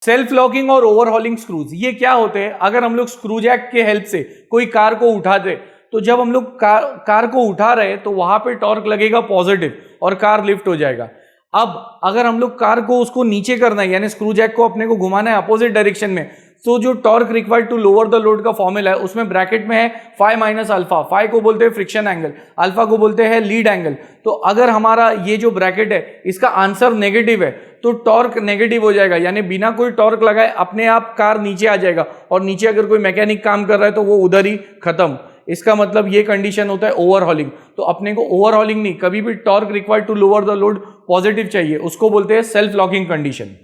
Self locking और overhauling screws ये क्या होते हैं? अगर हम लोग स्क्रू जैक के हेल्प से कोई कार को उठाते, तो जब हम लोग कार को उठा रहे तो वहां पे टॉर्क लगेगा पॉजिटिव और कार लिफ्ट हो जाएगा। अब अगर हम लोग कार को उसको नीचे करना है, यानी स्क्रू जैक को अपने को घुमाना है अपोजिट डायरेक्शन में, तो जो torque required to lower the load का फॉर्मूला है उसमें ब्रैकेट में है फाई माइनस अल्फा। फाई को बोलते हैं फ्रिक्शन एंगल, अल्फा को बोलते हैं लीड एंगल। तो अगर हमारा ये जो ब्रैकेट है इसका आंसर नेगेटिव है तो टॉर्क नेगेटिव हो जाएगा, यानी बिना कोई टॉर्क लगाए अपने आप कार नीचे आ जाएगा, और नीचे अगर कोई मैकेनिक काम कर रहा है तो वो उधर ही खत्म। इसका मतलब ये कंडीशन होता है ओवरहॉलिंग। तो अपने को ओवरहॉलिंग नहीं, कभी भी torque required to lower the load positive चाहिए, उसको बोलते हैं सेल्फ लॉकिंग कंडीशन।